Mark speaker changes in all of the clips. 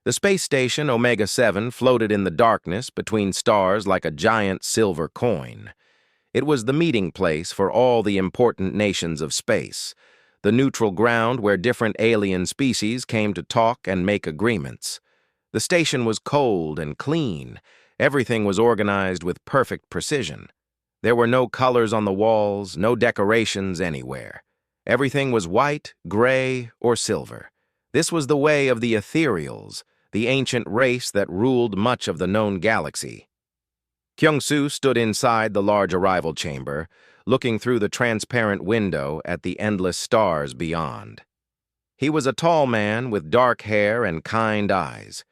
Speaker 1: The space station Omega-7 floated in the darkness between stars like a giant silver coin. It was the meeting place for all the important nations of space, the neutral ground where different alien species came to talk and make agreements. The station was cold and clean. Everything was organized with perfect precision. There were no colors on the walls, no decorations anywhere. Everything was white, gray, or silver. This was the way of the ethereals, the ancient race that ruled much of the known galaxy. Kyung-soo stood inside the large arrival chamber, looking through the transparent window at the endless stars beyond. He was a tall man with dark hair and kind eyes.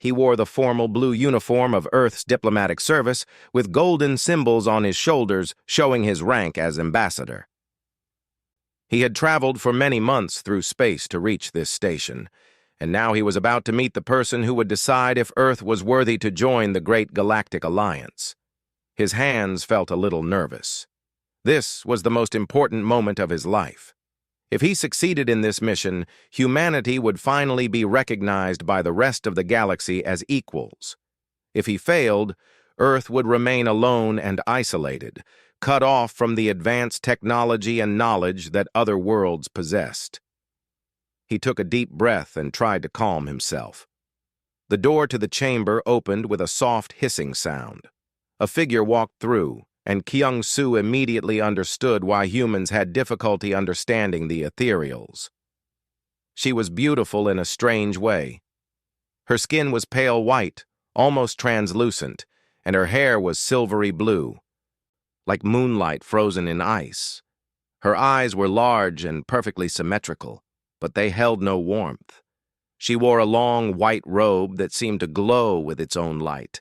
Speaker 1: He wore the formal blue uniform of Earth's diplomatic service with golden symbols on his shoulders showing his rank as ambassador. He had traveled for many months through space to reach this station, and now he was about to meet the person who would decide if Earth was worthy to join the great Galactic Alliance. His hands felt a little nervous. This was the most important moment of his life. If he succeeded in this mission, humanity would finally be recognized by the rest of the galaxy as equals. If he failed, Earth would remain alone and isolated, cut off from the advanced technology and knowledge that other worlds possessed. He took a deep breath and tried to calm himself. The door to the chamber opened with a soft hissing sound. A figure walked through, and Kyung-soo immediately understood why humans had difficulty understanding the ethereals. She was beautiful in a strange way. Her skin was pale white, almost translucent, and her hair was silvery blue, like moonlight frozen in ice. Her eyes were large and perfectly symmetrical, but they held no warmth. She wore a long white robe that seemed to glow with its own light.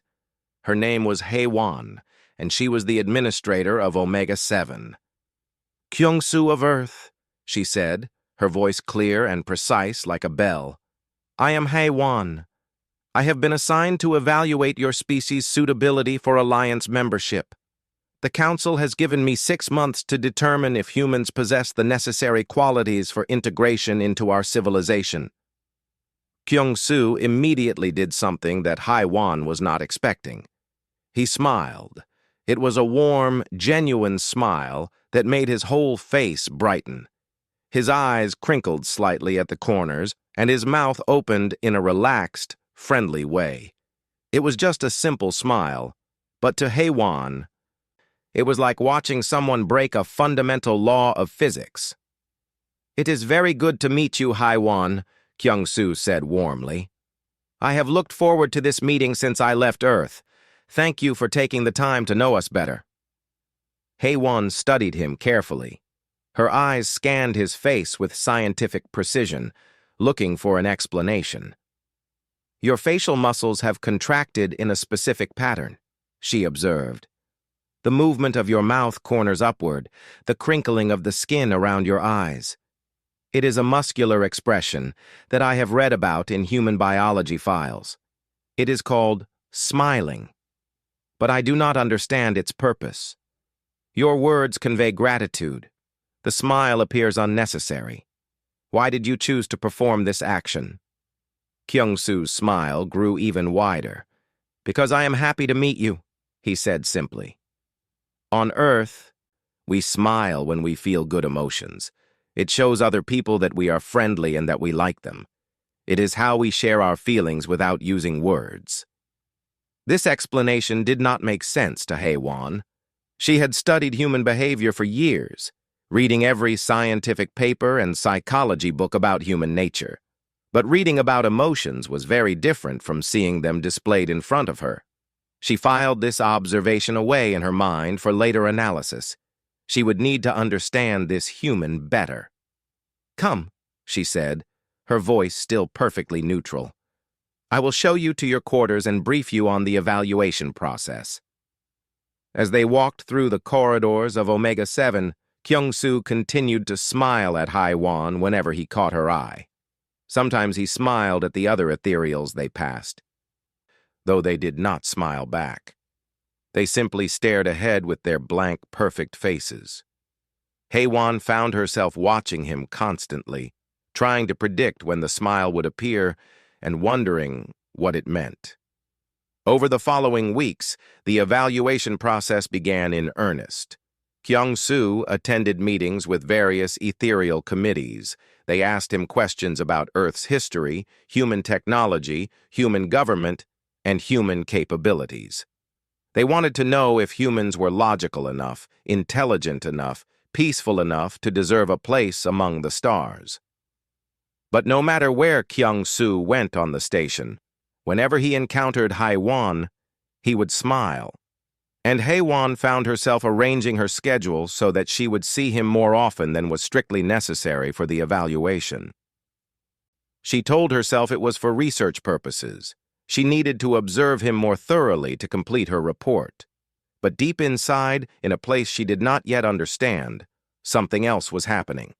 Speaker 1: Her name was HFY, and she was the administrator of Omega-7. "Kyung-soo of Earth," she said, her voice clear and precise like a bell. "I am HFY. I have been assigned to evaluate your species' suitability for Alliance membership. The Council has given me 6 months to determine if humans possess the necessary qualities for integration into our civilization." Kyung-soo immediately did something that HFY was not expecting. He smiled. It was a warm, genuine smile that made his whole face brighten. His eyes crinkled slightly at the corners, and his mouth opened in a relaxed, friendly way. It was just a simple smile, but to HFY, it was like watching someone break a fundamental law of physics. "It is very good to meet you, HFY," Kyung-soo said warmly. "I have looked forward to this meeting since I left Earth. Thank you for taking the time to know us better." HFY studied him carefully. Her eyes scanned his face with scientific precision, looking for an explanation. "Your facial muscles have contracted in a specific pattern," she observed. "The movement of your mouth corners upward, the crinkling of the skin around your eyes. It is a muscular expression that I have read about in human biology files. It is called smiling. But I do not understand its purpose. Your words convey gratitude. The smile appears unnecessary. Why did you choose to perform this action?" Kyung-soo's smile grew even wider. "Because I am happy to meet you," he said simply. "On Earth, we smile when we feel good emotions. It shows other people that we are friendly and that we like them. It is how we share our feelings without using words." This explanation did not make sense to HFY. She had studied human behavior for years, reading every scientific paper and psychology book about human nature. But reading about emotions was very different from seeing them displayed in front of her. She filed this observation away in her mind for later analysis. She would need to understand this human better. "Come," she said, her voice still perfectly neutral. "I will show you to your quarters and brief you on the evaluation process." As they walked through the corridors of Omega-7, Kyung-soo continued to smile at HFY whenever he caught her eye. Sometimes he smiled at the other ethereals they passed, though they did not smile back. They simply stared ahead with their blank, perfect faces. HFY found herself watching him constantly, trying to predict when the smile would appear and wondering what it meant. Over the following weeks, the evaluation process began in earnest. Kyung-soo attended meetings with various ethereal committees. They asked him questions about Earth's history, human technology, human government, and human capabilities. They wanted to know if humans were logical enough, intelligent enough, peaceful enough to deserve a place among the stars. But no matter where Kyung-soo went on the station, whenever he encountered Hae-won, he would smile. And Hae-won found herself arranging her schedule so that she would see him more often than was strictly necessary for the evaluation. She told herself it was for research purposes. She needed to observe him more thoroughly to complete her report. But deep inside, in a place she did not yet understand, something else was happening.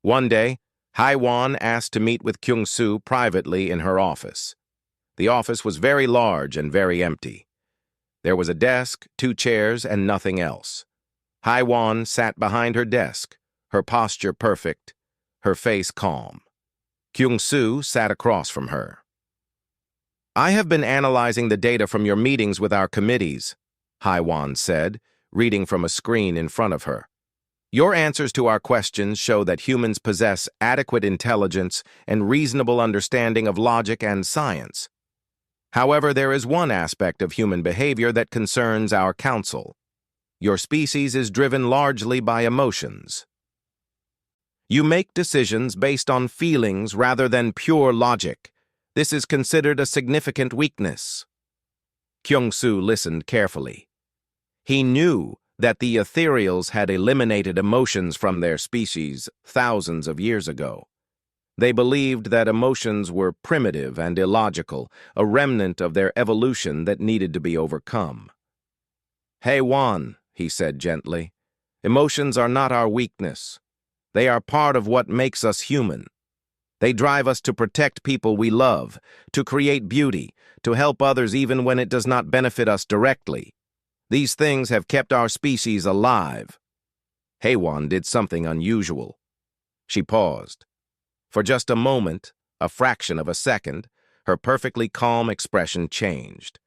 Speaker 1: One day, Hae-won asked to meet with Kyung-soo privately in her office. The office was very large and very empty. There was a desk, 2 chairs, and nothing else. Hae-won sat behind her desk, her posture perfect, her face calm. Kyung-soo sat across from her. "I have been analyzing the data from your meetings with our committees," Hae-won said, reading from a screen in front of her. "Your answers to our questions show that humans possess adequate intelligence and reasonable understanding of logic and science. However, there is one aspect of human behavior that concerns our council. Your species is driven largely by emotions. You make decisions based on feelings rather than pure logic. This is considered a significant weakness." Kyung-soo listened carefully. He knew that the ethereals had eliminated emotions from their species thousands of years ago. They believed that emotions were primitive and illogical, a remnant of their evolution that needed to be overcome. "Hae-won," he said gently, "emotions are not our weakness. They are part of what makes us human. They drive us to protect people we love, to create beauty, to help others even when it does not benefit us directly. These things have kept our species alive." Hae-won did something unusual. She paused. For just a moment, a fraction of a second, her perfectly calm expression changed.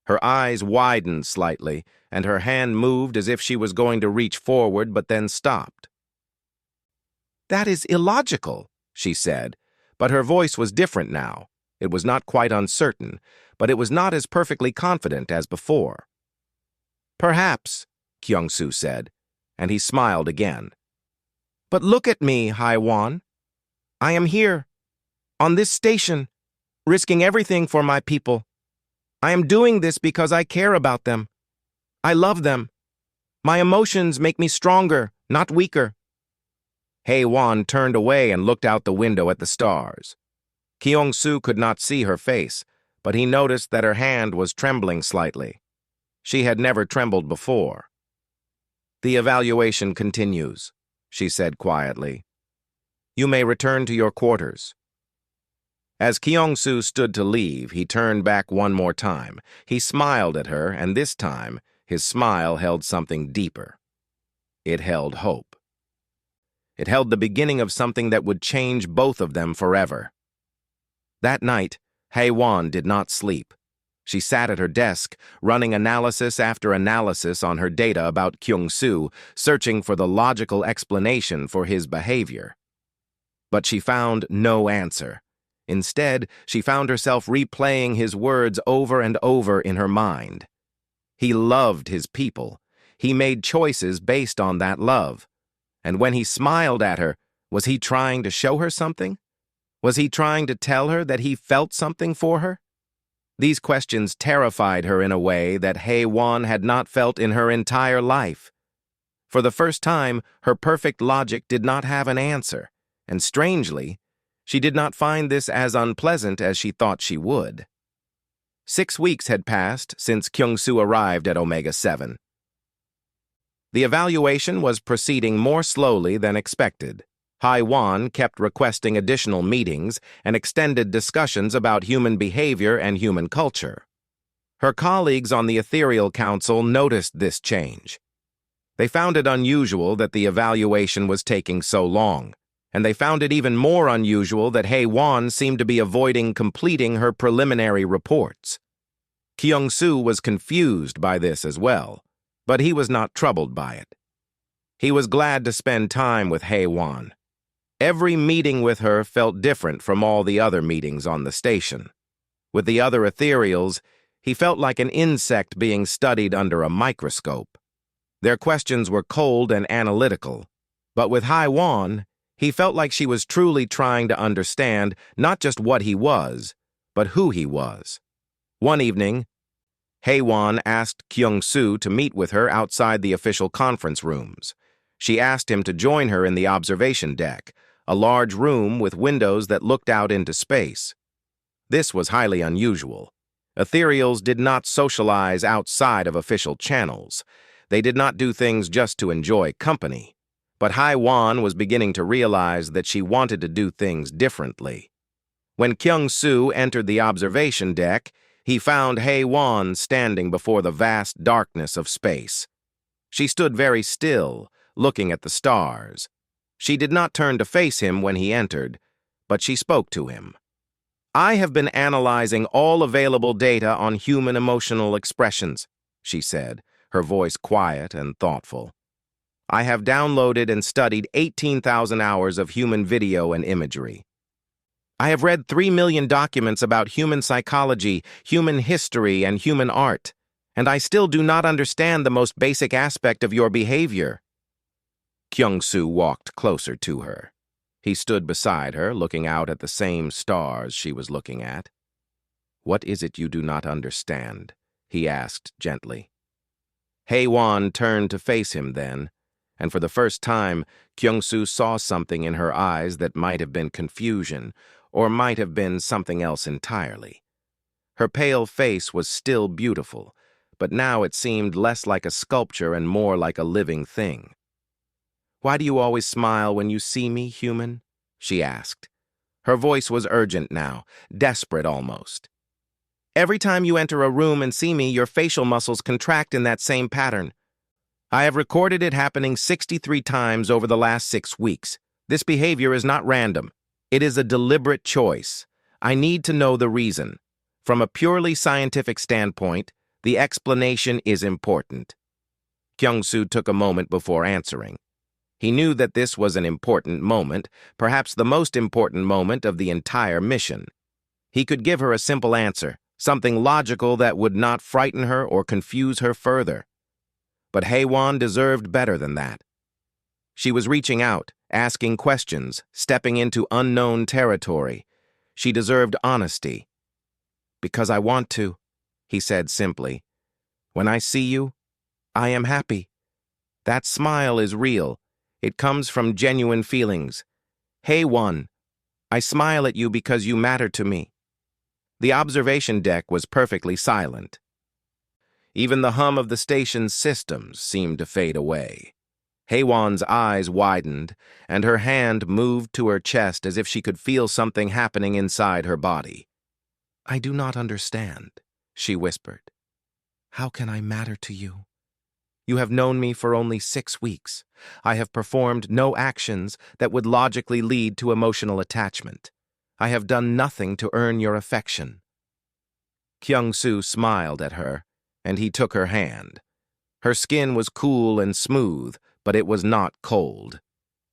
Speaker 1: Her eyes widened slightly, and her hand moved as if she was going to reach forward but then stopped. "That is illogical," she said, but her voice was different now. It was not quite uncertain, but it was not as perfectly confident as before. "Perhaps," Kyung-soo said, and he smiled again. "But look at me, Hae-won. I am here, on this station, risking everything for my people. I am doing this because I care about them. I love them. My emotions make me stronger, not weaker." Hae-won turned away and looked out the window at the stars. Kyung-soo could not see her face, but he noticed that her hand was trembling slightly. She had never trembled before. "The evaluation continues," she said quietly. "You may return to your quarters." As Kyung-soo stood to leave, he turned back one more time. He smiled at her, and this time, his smile held something deeper. It held hope. It held the beginning of something that would change both of them forever. That night, Hae-won did not sleep. She sat at her desk, running analysis after analysis on her data about Kyung-soo, searching for the logical explanation for his behavior. But she found no answer. Instead, she found herself replaying his words over and over in her mind. He loved his people. He made choices based on that love. And when he smiled at her, was he trying to show her something? Was he trying to tell her that he felt something for her? These questions terrified her in a way that Hae-won had not felt in her entire life. For the first time, her perfect logic did not have an answer, and strangely, she did not find this as unpleasant as she thought she would. 6 weeks had passed since Kyung-soo arrived at Omega 7. The evaluation was proceeding more slowly than expected. Hae-won kept requesting additional meetings and extended discussions about human behavior and human culture. Her colleagues on the Ethereal Council noticed this change. They found it unusual that the evaluation was taking so long. And they found it even more unusual that HFY seemed to be avoiding completing her preliminary reports. Kyung-soo was confused by this as well, but he was not troubled by it. He was glad to spend time with HFY. Every meeting with her felt different from all the other meetings on the station. With the other ethereals, he felt like an insect being studied under a microscope. Their questions were cold and analytical, but with HFY, he felt like she was truly trying to understand not just what he was, but who he was. One evening, HFY asked Kyung-soo to meet with her outside the official conference rooms. She asked him to join her in the observation deck, a large room with windows that looked out into space. This was highly unusual. Ethereals did not socialize outside of official channels. They did not do things just to enjoy company. But HFY was beginning to realize that she wanted to do things differently. When Kyung-soo entered the observation deck, he found HFY standing before the vast darkness of space. She stood very still, looking at the stars. She did not turn to face him when he entered, but she spoke to him. "I have been analyzing all available data on human emotional expressions," she said, her voice quiet and thoughtful. "I have downloaded and studied 18,000 hours of human video and imagery. I have read 3 million documents about human psychology, human history, and human art, and I still do not understand the most basic aspect of your behavior." Kyung-soo walked closer to her. He stood beside her, looking out at the same stars she was looking at. "What is it you do not understand?" he asked gently. HFY turned to face him then, and for the first time, Kyung-soo saw something in her eyes that might have been confusion, or might have been something else entirely. Her pale face was still beautiful, but now it seemed less like a sculpture and more like a living thing. "Why do you always smile when you see me, human?" she asked. Her voice was urgent now, desperate almost. "Every time you enter a room and see me, your facial muscles contract in that same pattern. I have recorded it happening 63 times over the last 6 weeks. This behavior is not random. It is a deliberate choice. I need to know the reason. From a purely scientific standpoint, the explanation is important." Kyung-soo took a moment before answering. He knew that this was an important moment, perhaps the most important moment of the entire mission. He could give her a simple answer, something logical that would not frighten her or confuse her further. But HFY deserved better than that. She was reaching out, asking questions, stepping into unknown territory. She deserved honesty. "Because I want to," he said simply. "When I see you, I am happy. That smile is real. It comes from genuine feelings. HFY, I smile at you because you matter to me." The observation deck was perfectly silent. Even the hum of the station's systems seemed to fade away. HFY's eyes widened, and her hand moved to her chest as if she could feel something happening inside her body. "I do not understand," she whispered. "How can I matter to you? You have known me for only 6 weeks. I have performed no actions that would logically lead to emotional attachment. I have done nothing to earn your affection." Kyung-soo smiled at her, and he took her hand. Her skin was cool and smooth, but it was not cold.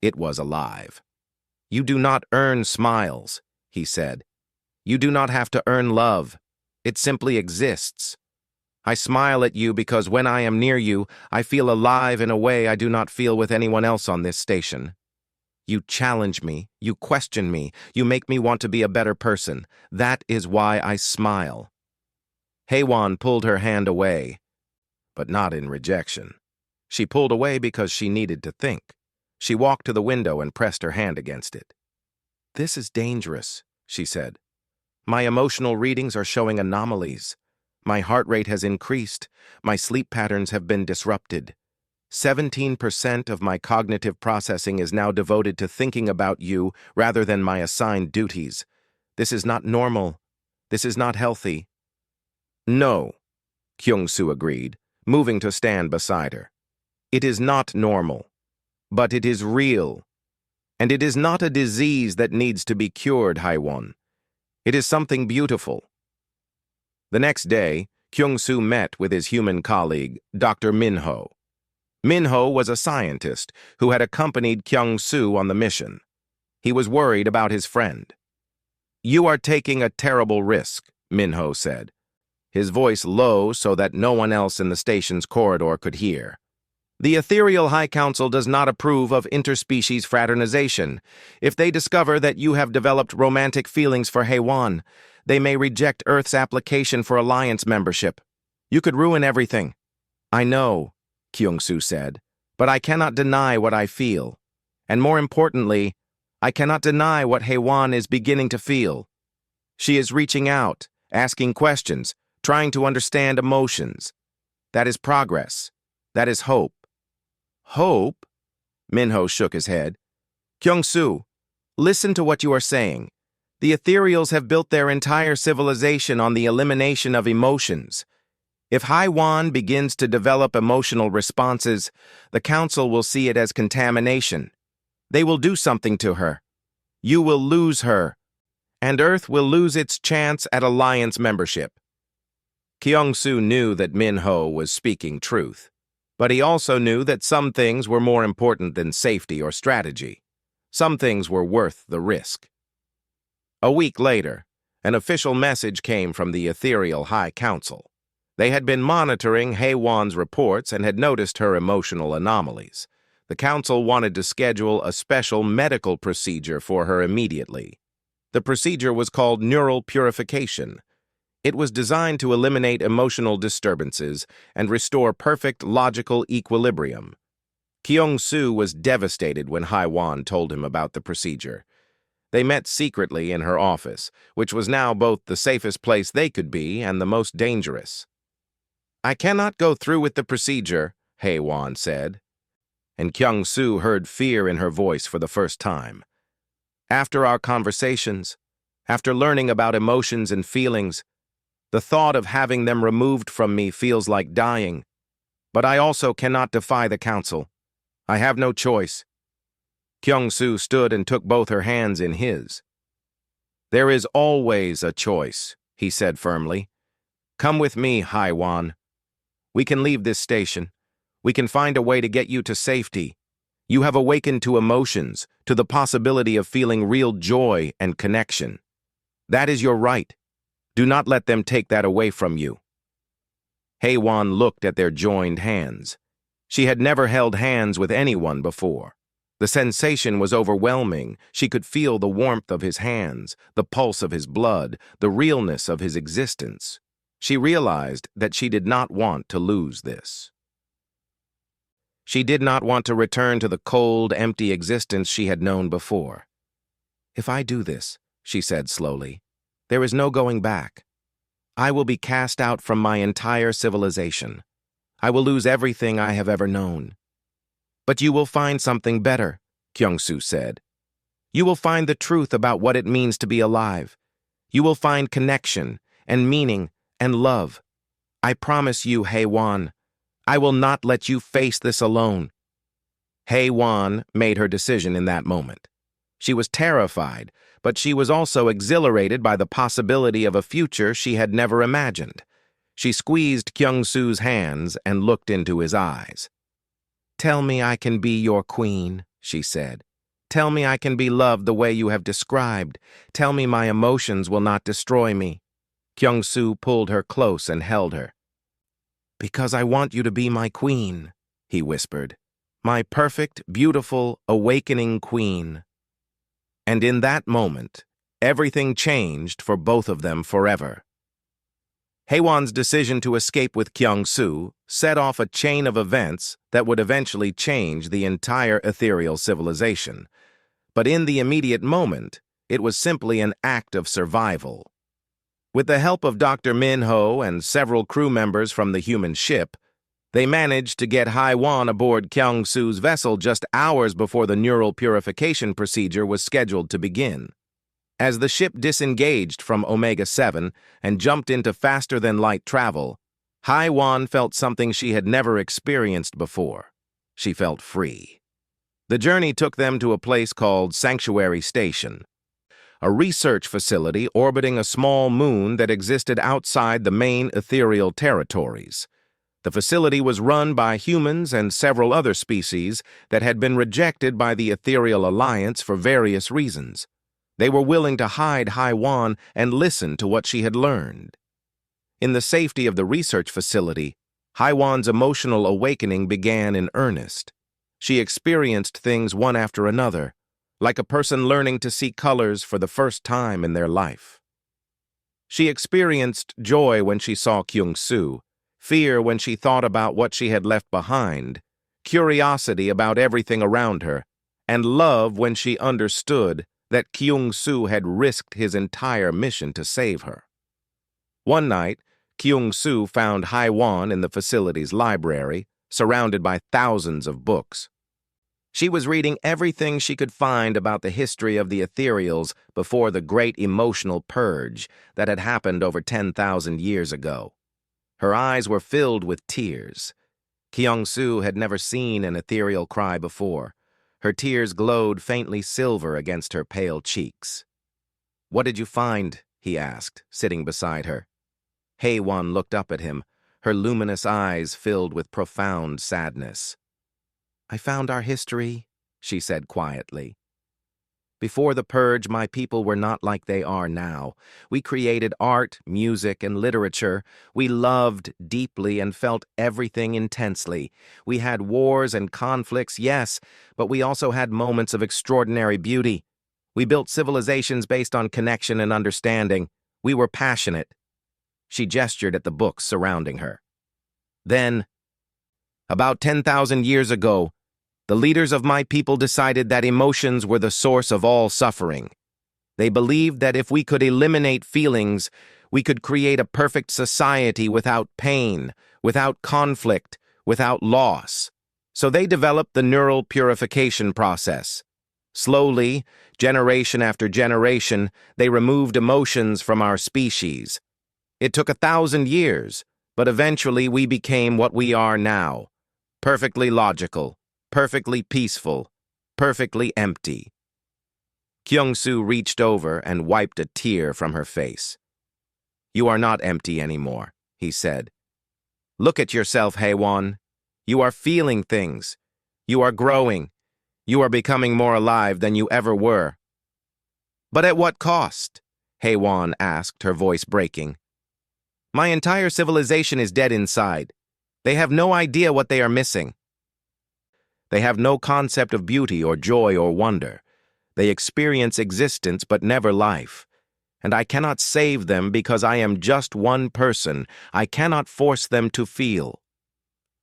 Speaker 1: It was alive. "You do not earn smiles," he said. "You do not have to earn love. It simply exists. I smile at you because when I am near you, I feel alive in a way I do not feel with anyone else on this station. You challenge me, you question me, you make me want to be a better person. That is why I smile." HFY pulled her hand away, but not in rejection. She pulled away because she needed to think. She walked to the window and pressed her hand against it. "This is dangerous," she said. "My emotional readings are showing anomalies. My heart rate has increased. My sleep patterns have been disrupted. 17% of my cognitive processing is now devoted to thinking about you rather than my assigned duties. This is not normal. This is not healthy." "No," Kyung-soo agreed, moving to stand beside her. "It is not normal, but it is real. And it is not a disease that needs to be cured, Haiwan. It is something beautiful. The next day, Kyung-soo met with his human colleague, Dr. Minho. Minho was a scientist who had accompanied Kyung-soo on the mission. He was worried about his friend. "You are taking a terrible risk," Minho said, his voice low so that no one else in the station's corridor could hear. "The Ethereal High Council does not approve of interspecies fraternization. If they discover that you have developed romantic feelings for Haiwan, they may reject Earth's application for alliance membership. You could ruin everything." "I know," Kyung-soo said, "but I cannot deny what I feel. And more importantly, I cannot deny what Haiwan is beginning to feel. She is reaching out, asking questions, trying to understand emotions. That is progress. That is hope." "Hope?" Minho shook his head. "Kyung-soo, listen to what you are saying. The Ethereals have built their entire civilization on the elimination of emotions. If Haiwan begins to develop emotional responses, the Council will see it as contamination. They will do something to her. You will lose her, and Earth will lose its chance at alliance membership." Kyung-soo knew that Minho was speaking truth, but he also knew that some things were more important than safety or strategy. Some things were worth the risk. A week later, an official message came from the Ethereal High Council. They had been monitoring Haiwan's reports and had noticed her emotional anomalies. The council wanted to schedule a special medical procedure for her immediately. The procedure was called neural purification. It was designed to eliminate emotional disturbances and restore perfect logical equilibrium. Kyung-soo was devastated when Haiwan told him about the procedure. They met secretly in her office, which was now both the safest place they could be and the most dangerous. "I cannot go through with the procedure," Haiwan said. And Kyung-soo heard fear in her voice for the first time. "After our conversations, after learning about emotions and feelings, the thought of having them removed from me feels like dying. But I also cannot defy the council. I have no choice." Kyung-soo stood and took both her hands in his. "There is always a choice," he said firmly. "Come with me, Haiwan. We can leave this station. We can find a way to get you to safety. You have awakened to emotions, to the possibility of feeling real joy and connection. That is your right. Do not let them take that away from you." Haiwan looked at their joined hands. She had never held hands with anyone before. The sensation was overwhelming. She could feel the warmth of his hands, the pulse of his blood, the realness of his existence. She realized that she did not want to lose this. She did not want to return to the cold, empty existence she had known before. "If I do this," she said slowly, "there is no going back. I will be cast out from my entire civilization. I will lose everything I have ever known." "But you will find something better," Kyung-soo said. "You will find the truth about what it means to be alive. You will find connection and meaning and love. I promise you, Haiwan, I will not let you face this alone." Haiwan made her decision in that moment. She was terrified, but she was also exhilarated by the possibility of a future she had never imagined. She squeezed Kyung-soo's hands and looked into his eyes. "Tell me I can be your queen," she said. "Tell me I can be loved the way you have described. Tell me my emotions will not destroy me." Kyung-soo pulled her close and held her. "Because I want you to be my queen," he whispered. "My perfect, beautiful, awakening queen." And in that moment, everything changed for both of them forever. Haiwan's decision to escape with Kyung-soo set off a chain of events that would eventually change the entire ethereal civilization. But in the immediate moment, it was simply an act of survival. With the help of Dr. Minho and several crew members from the human ship, they managed to get Haiwan aboard Kyung-soo's vessel just hours before the neural purification procedure was scheduled to begin. As the ship disengaged from Omega-7 and jumped into faster-than-light travel, Haiwan felt something she had never experienced before. She felt free. The journey took them to a place called Sanctuary Station, a research facility orbiting a small moon that existed outside the main ethereal territories. The facility was run by humans and several other species that had been rejected by the Ethereal Alliance for various reasons. They were willing to hide HFY and listen to what she had learned. In the safety of the research facility, HFY's emotional awakening began in earnest. She experienced things one after another, like a person learning to see colors for the first time in their life. She experienced joy when she saw Kyung-soo, fear when she thought about what she had left behind, curiosity about everything around her, and love when she understood that Kyung-soo had risked his entire mission to save her. One night, Kyung-soo found HFY in the facility's library, surrounded by thousands of books. She was reading everything she could find about the history of the ethereals before the great emotional purge that had happened over 10,000 years ago. Her eyes were filled with tears. Kyung-soo had never seen an ethereal cry before. Her tears glowed faintly silver against her pale cheeks. "What did you find?" he asked, sitting beside her. HFY looked up at him, her luminous eyes filled with profound sadness. "I found our history," she said quietly. "Before the purge, my people were not like they are now. We created art, music, and literature. We loved deeply and felt everything intensely. We had wars and conflicts, yes, but we also had moments of extraordinary beauty. We built civilizations based on connection and understanding. We were passionate." She gestured at the books surrounding her. "Then, about 10,000 years ago, the leaders of my people decided that emotions were the source of all suffering. They believed that if we could eliminate feelings, we could create a perfect society without pain, without conflict, without loss. So they developed the neural purification process. Slowly, generation after generation, they removed emotions from our species. It took 1,000 years, but eventually we became what we are now. Perfectly logical, perfectly peaceful, perfectly empty." Kyung-soo reached over and wiped a tear from her face. "You are not empty anymore," he said. "Look at yourself, HFY. You are feeling things. You are growing. You are becoming more alive than you ever were." "But at what cost?" HFY asked, her voice breaking. "My entire civilization is dead inside. They have no idea what they are missing. They have no concept of beauty or joy or wonder. They experience existence but never life. And I cannot save them because I am just one person. I cannot force them to feel."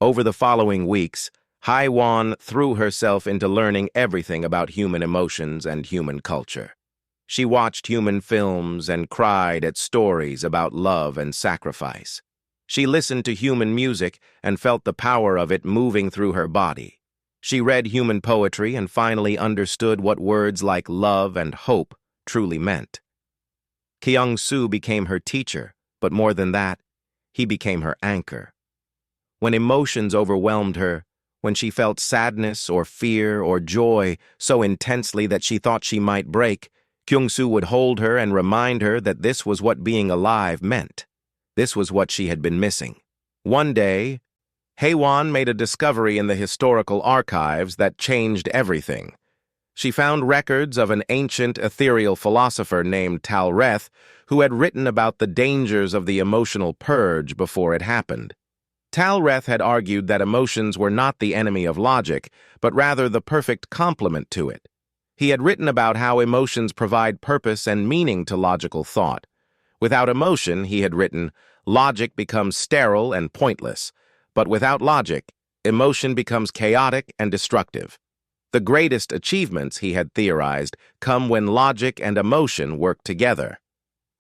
Speaker 1: Over the following weeks, HFY threw herself into learning everything about human emotions and human culture. She watched human films and cried at stories about love and sacrifice. She listened to human music and felt the power of it moving through her body. She read human poetry and finally understood what words like love and hope truly meant. Kyung-soo became her teacher, but more than that, he became her anchor. When emotions overwhelmed her, when she felt sadness or fear or joy so intensely that she thought she might break, Kyung-soo would hold her and remind her that this was what being alive meant. This was what she had been missing. One day, HFY made a discovery in the historical archives that changed everything. She found records of an ancient ethereal philosopher named Talreth who had written about the dangers of the emotional purge before it happened. Talreth had argued that emotions were not the enemy of logic, but rather the perfect complement to it. He had written about how emotions provide purpose and meaning to logical thought. Without emotion, he had written, logic becomes sterile and pointless, but without logic, emotion becomes chaotic and destructive. The greatest achievements, he had theorized, come when logic and emotion work together.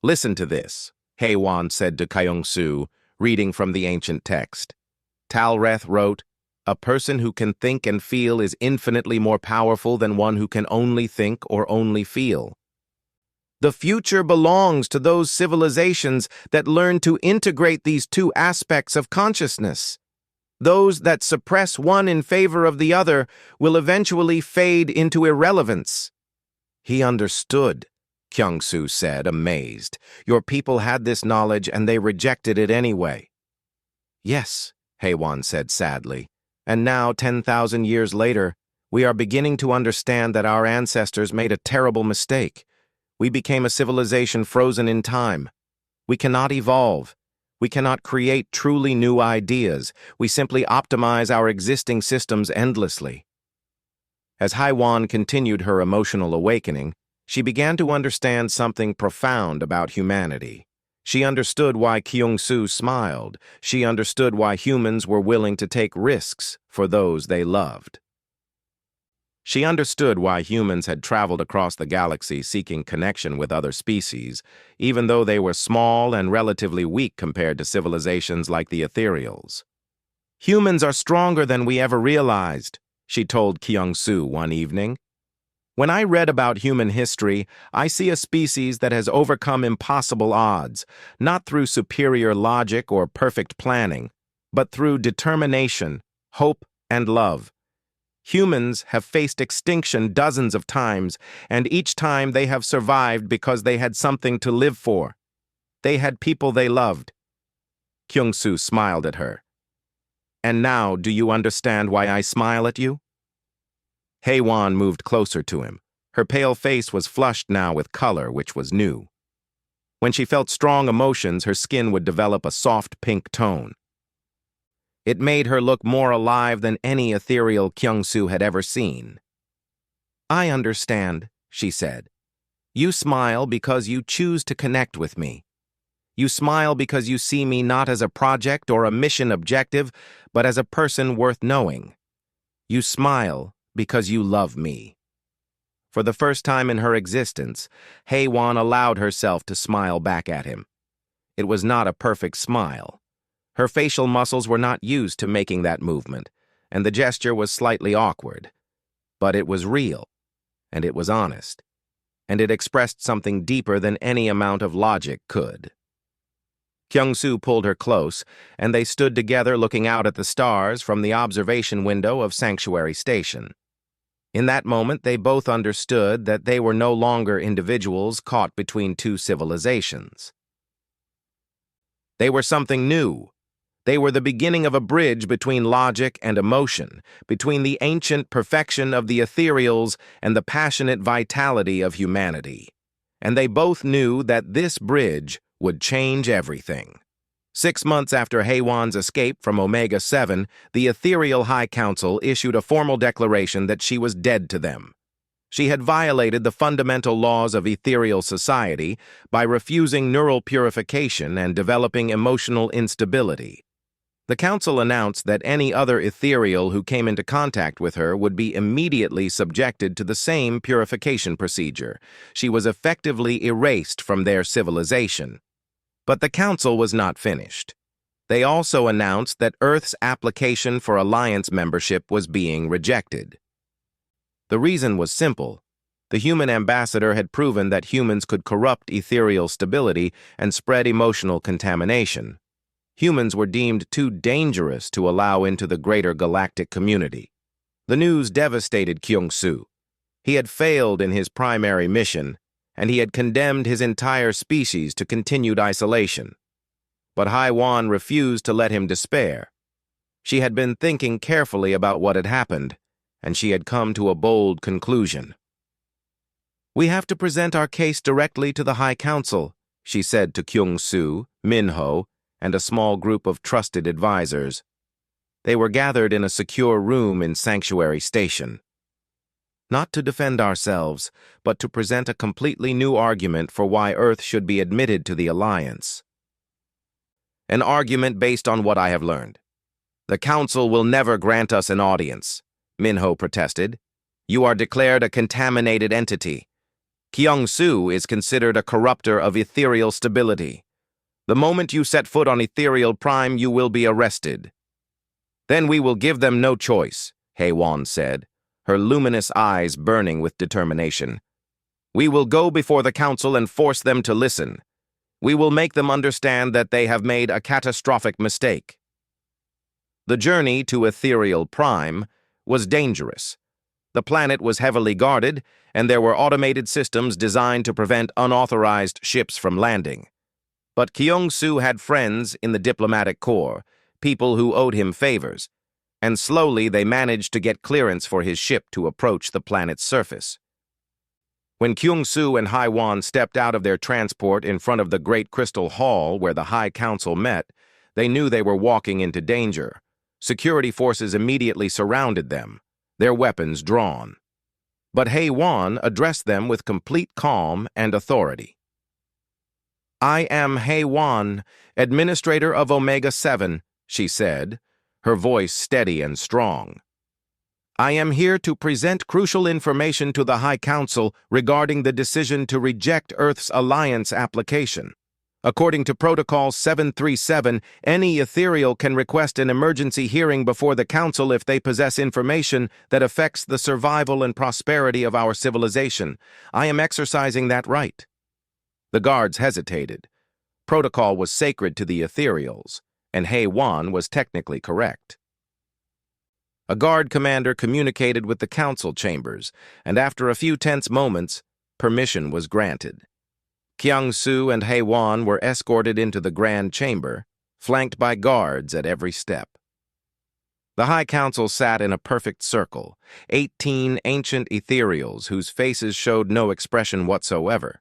Speaker 1: "Listen to this," HFY said to Kyung-soo, reading from the ancient text. Talreth wrote, "A person who can think and feel is infinitely more powerful than one who can only think or only feel. The future belongs to those civilizations that learn to integrate these two aspects of consciousness. Those that suppress one in favor of the other will eventually fade into irrelevance." "He understood," Kyung-soo said, amazed. "Your people had this knowledge and they rejected it anyway." "Yes," Haewon said sadly. "And now, 10,000 years later, we are beginning to understand that our ancestors made a terrible mistake. We became a civilization frozen in time. We cannot evolve. We cannot create truly new ideas. We simply optimize our existing systems endlessly." As Haewon continued her emotional awakening, she began to understand something profound about humanity. She understood why Kyung-soo smiled. She understood why humans were willing to take risks for those they loved. She understood why humans had traveled across the galaxy seeking connection with other species, even though they were small and relatively weak compared to civilizations like the Ethereals. "Humans are stronger than we ever realized," she told Kyung-soo one evening. "When I read about human history, I see a species that has overcome impossible odds, not through superior logic or perfect planning, but through determination, hope, and love. Humans have faced extinction dozens of times, and each time they have survived because they had something to live for. They had people they loved." Kyung-soo smiled at her. "And now, do you understand why I smile at you?" Haewon moved closer to him. Her pale face was flushed now with color, which was new. When she felt strong emotions, her skin would develop a soft pink tone. It made her look more alive than any ethereal Kyung-soo had ever seen. "I understand," she said. "You smile because you choose to connect with me. You smile because you see me not as a project or a mission objective, but as a person worth knowing. You smile because you love me." For the first time in her existence, Haewon allowed herself to smile back at him. It was not a perfect smile. Her facial muscles were not used to making that movement, and the gesture was slightly awkward. But it was real, and it was honest, and it expressed something deeper than any amount of logic could. Kyung-soo pulled her close, and they stood together looking out at the stars from the observation window of Sanctuary Station. In that moment, they both understood that they were no longer individuals caught between two civilizations. They were something new. They were the beginning of a bridge between logic and emotion, between the ancient perfection of the ethereals and the passionate vitality of humanity. And they both knew that this bridge would change everything. 6 months after Haewon's escape from Omega-7, the Ethereal High Council issued a formal declaration that she was dead to them. She had violated the fundamental laws of ethereal society by refusing neural purification and developing emotional instability. The council announced that any other ethereal who came into contact with her would be immediately subjected to the same purification procedure. She was effectively erased from their civilization. But the council was not finished. They also announced that Earth's application for alliance membership was being rejected. The reason was simple. The human ambassador had proven that humans could corrupt ethereal stability and spread emotional contamination. Humans were deemed too dangerous to allow into the greater galactic community. The news devastated Kyung-soo. He had failed in his primary mission, and he had condemned his entire species to continued isolation. But Haewon refused to let him despair. She had been thinking carefully about what had happened, and she had come to a bold conclusion. "We have to present our case directly to the High Council," she said to Kyung-soo, Minho, and a small group of trusted advisors. They were gathered in a secure room in Sanctuary Station. "Not to defend ourselves, but to present a completely new argument for why Earth should be admitted to the Alliance. An argument based on what I have learned. The Council will never grant us an audience," Minho protested. "You are declared a contaminated entity. Kyung-soo is considered a corrupter of ethereal stability. The moment you set foot on Ethereal Prime, you will be arrested." "Then we will give them no choice," Haewon said, her luminous eyes burning with determination. "We will go before the Council and force them to listen. We will make them understand that they have made a catastrophic mistake." The journey to Ethereal Prime was dangerous. The planet was heavily guarded, and there were automated systems designed to prevent unauthorized ships from landing. But Kyung-soo had friends in the diplomatic corps, people who owed him favors, and slowly they managed to get clearance for his ship to approach the planet's surface. When Kyung-soo and Haiwan stepped out of their transport in front of the Great Crystal Hall where the High Council met, they knew they were walking into danger. Security forces immediately surrounded them, their weapons drawn. But Haiwan addressed them with complete calm and authority. "I am Haiwan, administrator of Omega-7, she said, her voice steady and strong. "I am here to present crucial information to the High Council regarding the decision to reject Earth's alliance application. According to Protocol 737, any ethereal can request an emergency hearing before the Council if they possess information that affects the survival and prosperity of our civilization. I am exercising that right." The guards hesitated. Protocol was sacred to the ethereals, and Haiwan was technically correct. A guard commander communicated with the council chambers, and after a few tense moments, permission was granted. Kyung-soo and Haiwan were escorted into the grand chamber, flanked by guards at every step. The High Council sat in a perfect circle, 18 ancient ethereals whose faces showed no expression whatsoever.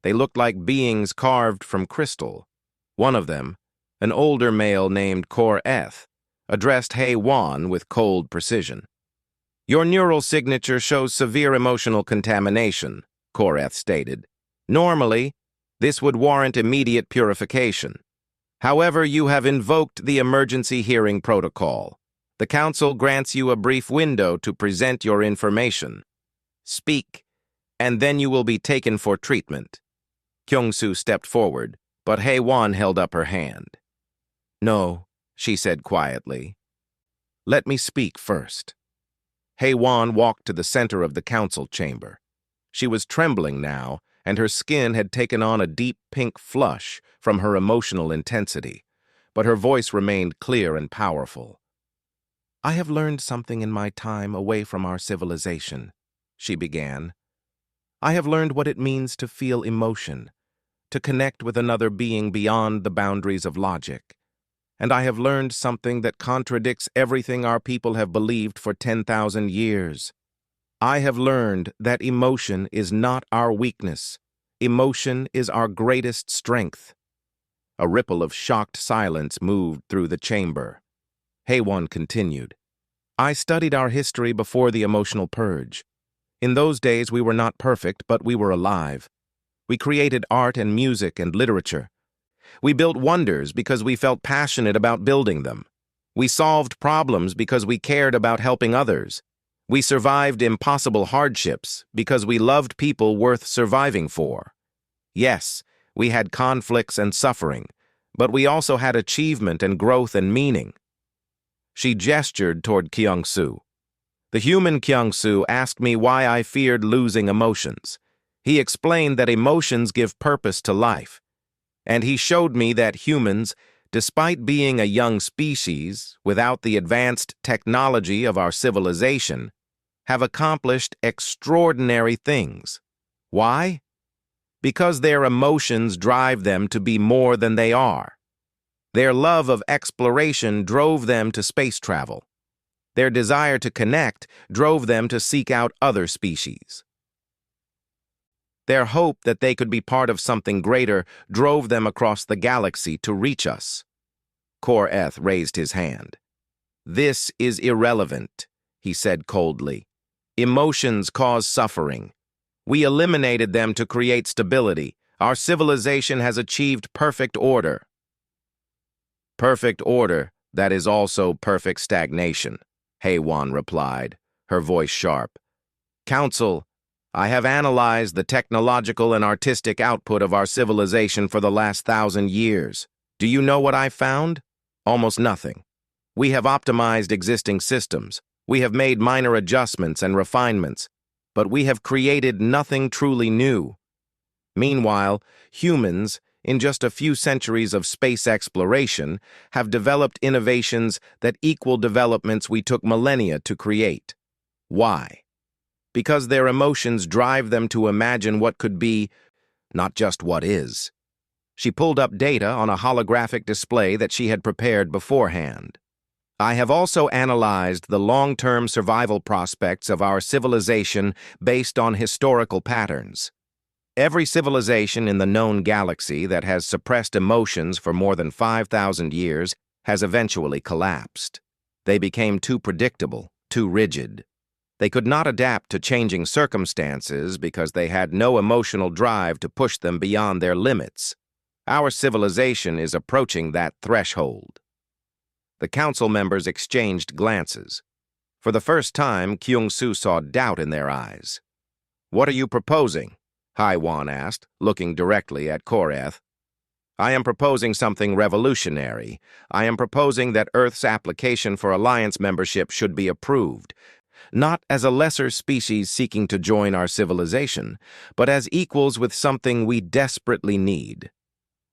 Speaker 1: They looked like beings carved from crystal. One of them, an older male named Kor-eth, addressed Haiwan with cold precision. "Your neural signature shows severe emotional contamination," Kor-eth stated. "Normally, this would warrant immediate purification. However, you have invoked the emergency hearing protocol. The Council grants you a brief window to present your information. Speak, and then you will be taken for treatment." Kyung-soo stepped forward, but Haiwan held up her hand. "No," she said quietly. "Let me speak first." Haiwan walked to the center of the council chamber. She was trembling now, and her skin had taken on a deep pink flush from her emotional intensity, but her voice remained clear and powerful. "I have learned something in my time away from our civilization," she began. "I have learned what it means to feel emotion, to connect with another being beyond the boundaries of logic. And I have learned something that contradicts everything our people have believed for 10,000 years. I have learned that emotion is not our weakness. Emotion is our greatest strength." A ripple of shocked silence moved through the chamber. Haiwan continued, "I studied our history before the emotional purge. In those days we were not perfect, but we were alive. We created art and music and literature. We built wonders because we felt passionate about building them. We solved problems because we cared about helping others. We survived impossible hardships because we loved people worth surviving for. Yes, we had conflicts and suffering, but we also had achievement and growth and meaning." She gestured toward Kyung-soo. "The human Kyung-soo asked me why I feared losing emotions. He explained that emotions give purpose to life. And he showed me that humans, despite being a young species, without the advanced technology of our civilization, have accomplished extraordinary things. Why? Because their emotions drive them to be more than they are. Their love of exploration drove them to space travel. Their desire to connect drove them to seek out other species. Their hope that they could be part of something greater drove them across the galaxy to reach us." Kor-eth raised his hand. "This is irrelevant," he said coldly. "Emotions cause suffering. We eliminated them to create stability. Our civilization has achieved perfect order." "Perfect order, that is also perfect stagnation," Haiwan replied, her voice sharp. "Council, I have analyzed the technological and artistic output of our civilization for the last 1,000 years. Do you know what I found? Almost nothing. We have optimized existing systems. We have made minor adjustments and refinements, but we have created nothing truly new. Meanwhile, humans, in just a few centuries of space exploration, have developed innovations that equal developments we took millennia to create. Why? Because their emotions drive them to imagine what could be, not just what is. She pulled up data on a holographic display that she had prepared beforehand. I have also analyzed the long-term survival prospects of our civilization based on historical patterns. Every civilization in the known galaxy that has suppressed emotions for more than 5,000 years has eventually collapsed. They became too predictable, too rigid. They could not adapt to changing circumstances because they had no emotional drive to push them beyond their limits. Our civilization is approaching that threshold. The council members exchanged glances. For the first time, Kyung-soo saw doubt in their eyes. "What are you proposing?" Haiwan asked, looking directly at Koreth. "I am proposing something revolutionary. I am proposing that Earth's application for alliance membership should be approved, not as a lesser species seeking to join our civilization, but as equals with something we desperately need.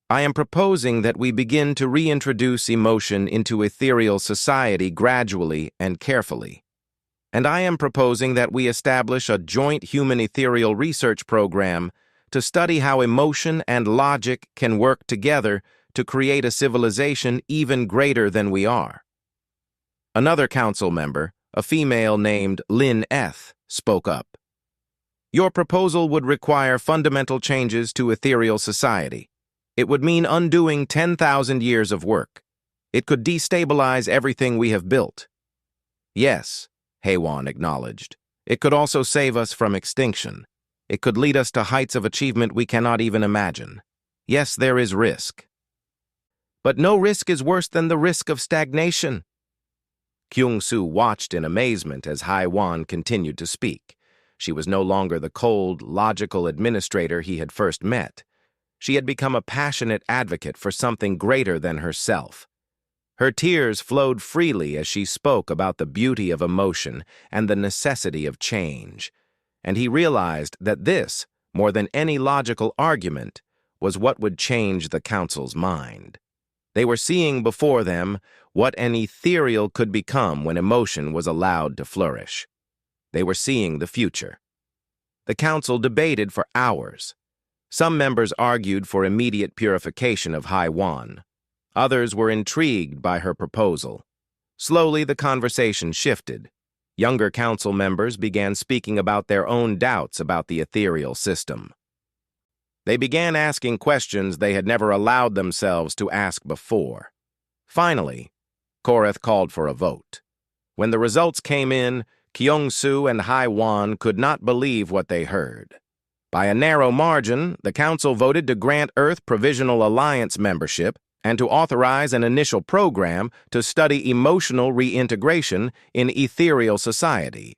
Speaker 1: I am proposing that we begin to reintroduce emotion into ethereal society gradually and carefully. And I am proposing that we establish a joint human ethereal research program to study how emotion and logic can work together to create a civilization even greater than we are." Another council member, a female named Lin Eth, spoke up. "Your proposal would require fundamental changes to ethereal society. It would mean undoing 10,000 years of work. It could destabilize everything we have built." "Yes," Haiwan acknowledged. "It could also save us from extinction. It could lead us to heights of achievement we cannot even imagine. Yes, there is risk. But no risk is worse than the risk of stagnation." Kyung-soo watched in amazement as Haiwan continued to speak. She was no longer the cold, logical administrator he had first met. She had become a passionate advocate for something greater than herself. Her tears flowed freely as she spoke about the beauty of emotion and the necessity of change, and he realized that this, more than any logical argument, was what would change the council's mind. They were seeing before them what an ethereal could become when emotion was allowed to flourish. They were seeing the future. The council debated for hours. Some members argued for immediate purification of Haiwan. Others were intrigued by her proposal. Slowly, the conversation shifted. Younger council members began speaking about their own doubts about the ethereal system. They began asking questions they had never allowed themselves to ask before. Finally, Koreth called for a vote. When the results came in, Kyung-soo and Haiwan could not believe what they heard. By a narrow margin, the council voted to grant Earth Provisional Alliance membership and to authorize an initial program to study emotional reintegration in ethereal society.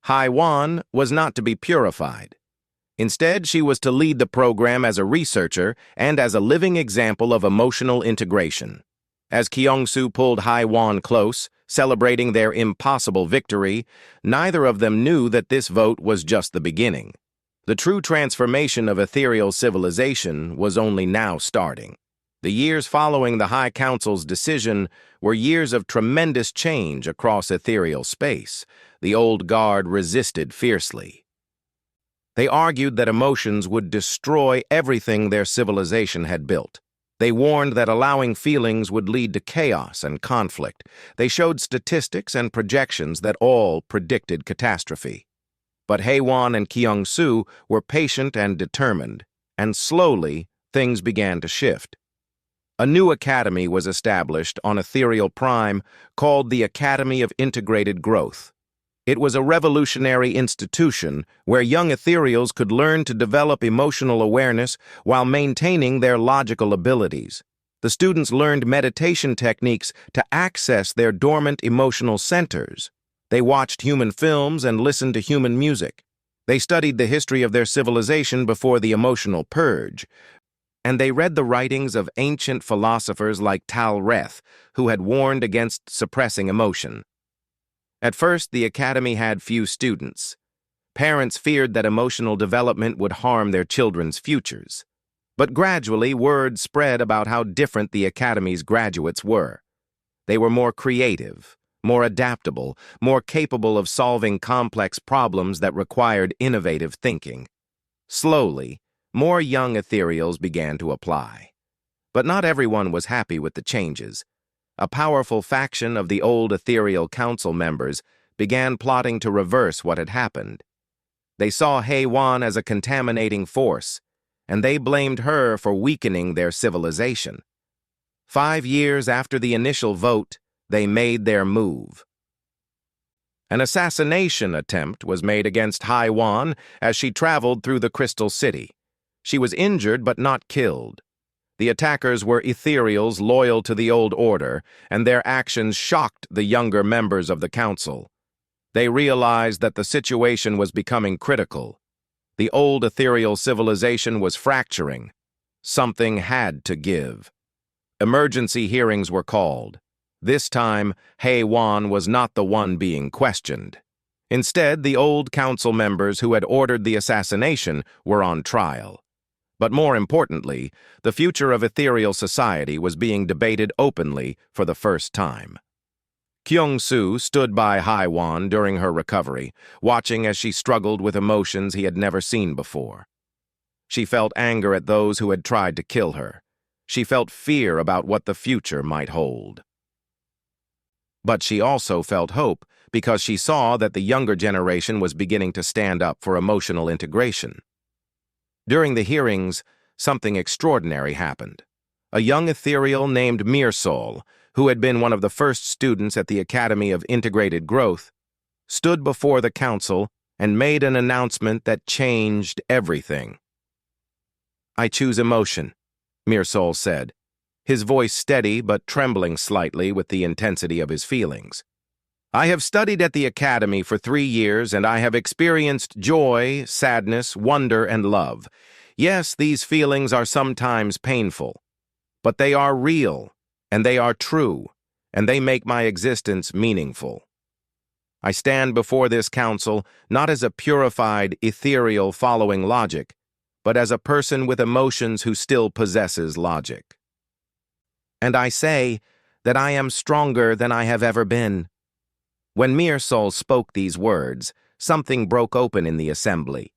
Speaker 1: Haiwan was not to be purified. Instead, she was to lead the program as a researcher and as a living example of emotional integration. As Kyung-soo pulled Haiwan close, celebrating their impossible victory, neither of them knew that this vote was just the beginning. The true transformation of ethereal civilization was only now starting. The years following the High Council's decision were years of tremendous change across ethereal space. The old guard resisted fiercely. They argued that emotions would destroy everything their civilization had built. They warned that allowing feelings would lead to chaos and conflict. They showed statistics and projections that all predicted catastrophe. But Haiwan and Kyung-soo were patient and determined, and slowly things began to shift. A new academy was established on Ethereal Prime called the Academy of Integrated Growth. It was a revolutionary institution where young ethereals could learn to develop emotional awareness while maintaining their logical abilities. The students learned meditation techniques to access their dormant emotional centers. They watched human films and listened to human music. They studied the history of their civilization before the emotional purge. And they read the writings of ancient philosophers like Tal Reth, who had warned against suppressing emotion. At first, the academy had few students. Parents feared that emotional development would harm their children's futures. But gradually, word spread about how different the Academy's graduates were. They were more creative, more adaptable, more capable of solving complex problems that required innovative thinking. Slowly, more young ethereals began to apply. But not everyone was happy with the changes. A powerful faction of the old ethereal council members began plotting to reverse what had happened. They saw HFY as a contaminating force, and they blamed her for weakening their civilization. 5 years after the initial vote, they made their move. An assassination attempt was made against HFY as she traveled through the Crystal City. She was injured but not killed. The attackers were ethereals loyal to the old order, and their actions shocked the younger members of the council. They realized that the situation was becoming critical. The old ethereal civilization was fracturing. Something had to give. Emergency hearings were called. This time, HFY was not the one being questioned. Instead, the old council members who had ordered the assassination were on trial. But more importantly, the future of ethereal society was being debated openly for the first time. Kyung-soo stood by HFY during her recovery, watching as she struggled with emotions he had never seen before. She felt anger at those who had tried to kill her. She felt fear about what the future might hold. But she also felt hope because she saw that the younger generation was beginning to stand up for emotional integration. During the hearings, something extraordinary happened. A young ethereal named Mirsol, who had been one of the first students at the Academy of Integrated Growth, stood before the council and made an announcement that changed everything. "I choose emotion," Mirsol said, his voice steady but trembling slightly with the intensity of his feelings. "I have studied at the Academy for 3 years, and I have experienced joy, sadness, wonder, and love. Yes, these feelings are sometimes painful, but they are real, and they are true, and they make my existence meaningful. I stand before this council not as a purified, ethereal following logic, but as a person with emotions who still possesses logic. And I say that I am stronger than I have ever been." When Mirsol spoke these words, something broke open in the assembly.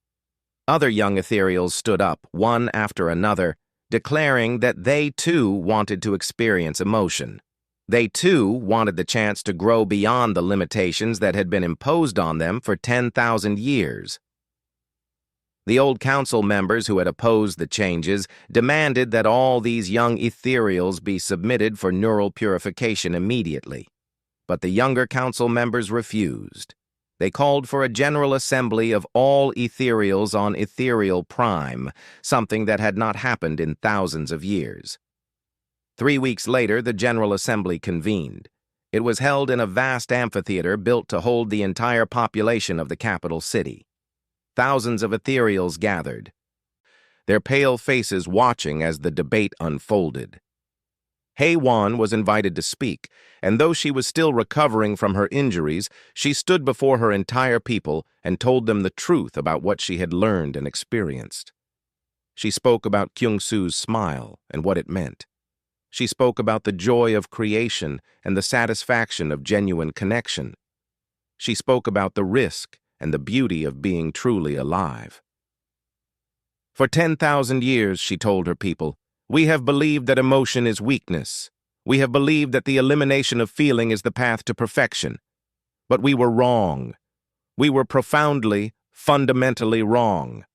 Speaker 1: Other young ethereals stood up, one after another, declaring that they too wanted to experience emotion. They too wanted the chance to grow beyond the limitations that had been imposed on them for 10,000 years. The old council members who had opposed the changes demanded that all these young ethereals be submitted for neural purification immediately. But the younger council members refused. They called for a general assembly of all ethereals on Ethereal Prime, something that had not happened in thousands of years. 3 weeks later, the General Assembly convened. It was held in a vast amphitheater built to hold the entire population of the capital city. Thousands of ethereals gathered, their pale faces watching as the debate unfolded. HFY was invited to speak, and though she was still recovering from her injuries, she stood before her entire people and told them the truth about what she had learned and experienced. She spoke about Kyung-soo's smile and what it meant. She spoke about the joy of creation and the satisfaction of genuine connection. She spoke about the risk and the beauty of being truly alive. "For 10,000 years," she told her people, "we have believed that emotion is weakness. We have believed that the elimination of feeling is the path to perfection. But we were wrong. We were profoundly, fundamentally wrong."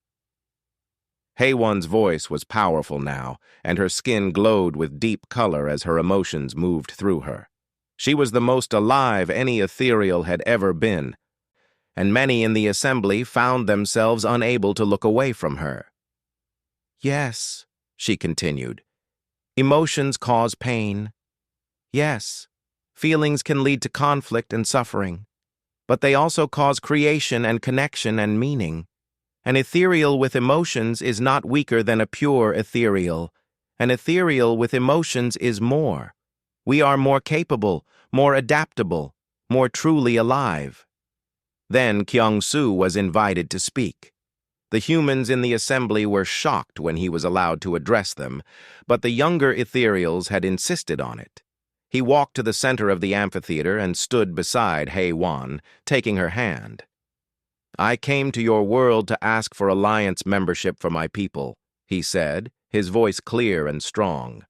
Speaker 1: HFY's voice was powerful now, and her skin glowed with deep color as her emotions moved through her. She was the most alive any ethereal had ever been, and many in the assembly found themselves unable to look away from her. "Yes," she continued, "emotions cause pain. Yes, feelings can lead to conflict and suffering, but they also cause creation and connection and meaning. An ethereal with emotions is not weaker than a pure ethereal. An ethereal with emotions is more. We are more capable, more adaptable, more truly alive." Then Kyung-soo was invited to speak. The humans in the assembly were shocked when he was allowed to address them, but the younger ethereals had insisted on it. He walked to the center of the amphitheater and stood beside HFY, taking her hand. "I came to your world to ask for alliance membership for my people," he said, his voice clear and strong.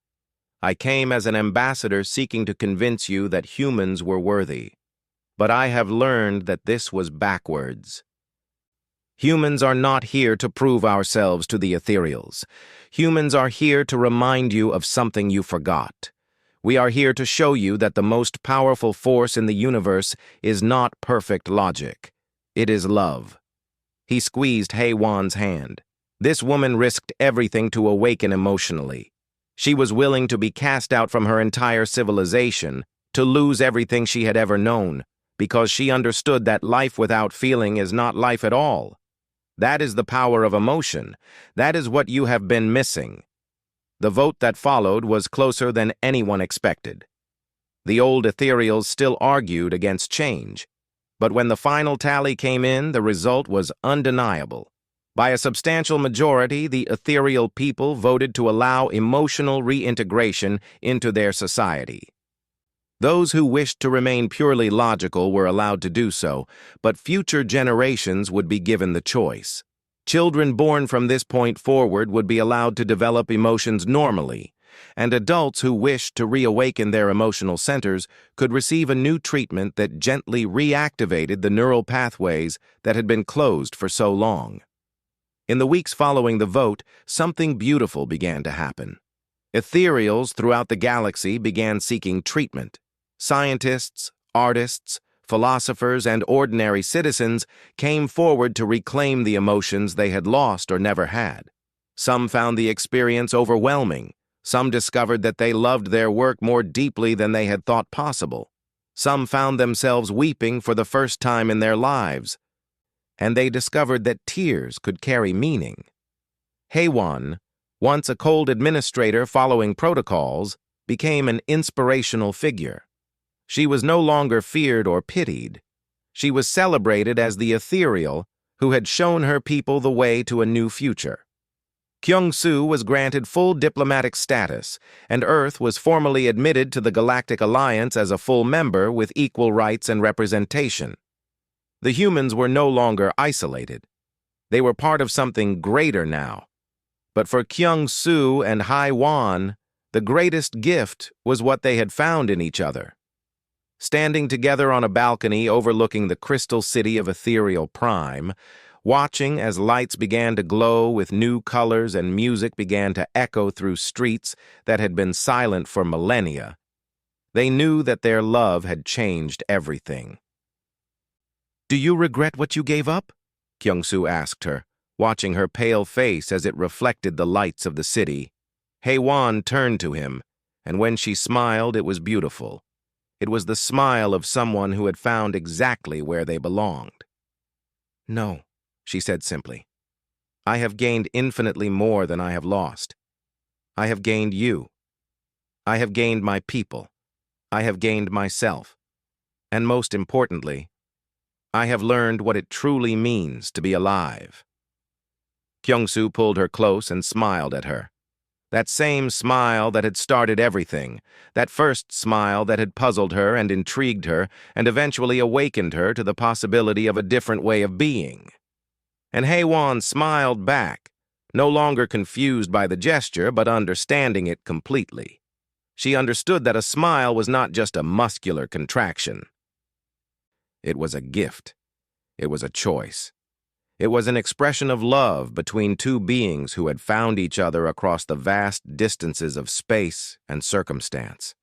Speaker 1: "I came as an ambassador seeking to convince you that humans were worthy. But I have learned that this was backwards. Humans are not here to prove ourselves to the ethereals. Humans are here to remind you of something you forgot. We are here to show you that the most powerful force in the universe is not perfect logic. It is love." He squeezed HFY's hand. This woman risked everything to awaken emotionally. She was willing to be cast out from her entire civilization, to lose everything she had ever known, because she understood that life without feeling is not life at all. That is the power of emotion. That is what you have been missing. The vote that followed was closer than anyone expected. The old ethereals still argued against change, but when the final tally came in, the result was undeniable. By a substantial majority, the ethereal people voted to allow emotional reintegration into their society. Those who wished to remain purely logical were allowed to do so, but future generations would be given the choice. Children born from this point forward would be allowed to develop emotions normally, and adults who wished to reawaken their emotional centers could receive a new treatment that gently reactivated the neural pathways that had been closed for so long. In the weeks following the vote, something beautiful began to happen. Ethereals throughout the galaxy began seeking treatment. Scientists, artists, philosophers, and ordinary citizens came forward to reclaim the emotions they had lost or never had. Some found the experience overwhelming. Some discovered that they loved their work more deeply than they had thought possible. Some found themselves weeping for the first time in their lives. And they discovered that tears could carry meaning. HFY, once a cold administrator following protocols, became an inspirational figure. She was no longer feared or pitied. She was celebrated as the ethereal who had shown her people the way to a new future. Kyung-Soo was granted full diplomatic status, and Earth was formally admitted to the Galactic Alliance as a full member with equal rights and representation. The humans were no longer isolated. They were part of something greater now. But for Kyung-Soo and HFY, the greatest gift was what they had found in each other. Standing together on a balcony overlooking the crystal city of Ethereal Prime, watching as lights began to glow with new colors and music began to echo through streets that had been silent for millennia, they knew that their love had changed everything. "Do you regret what you gave up?" Kyung-Soo asked her, watching her pale face as it reflected the lights of the city. HFY turned to him, and when she smiled, it was beautiful. It was the smile of someone who had found exactly where they belonged. "No," she said simply. "I have gained infinitely more than I have lost. I have gained you. I have gained my people. I have gained myself. And most importantly, I have learned what it truly means to be alive." Kyung-Soo pulled her close and smiled at her. That same smile that had started everything, that first smile that had puzzled her and intrigued her and eventually awakened her to the possibility of a different way of being. And HFY smiled back, no longer confused by the gesture but understanding it completely. She understood that a smile was not just a muscular contraction. It was a gift. It was a choice. It was an expression of love between two beings who had found each other across the vast distances of space and circumstance.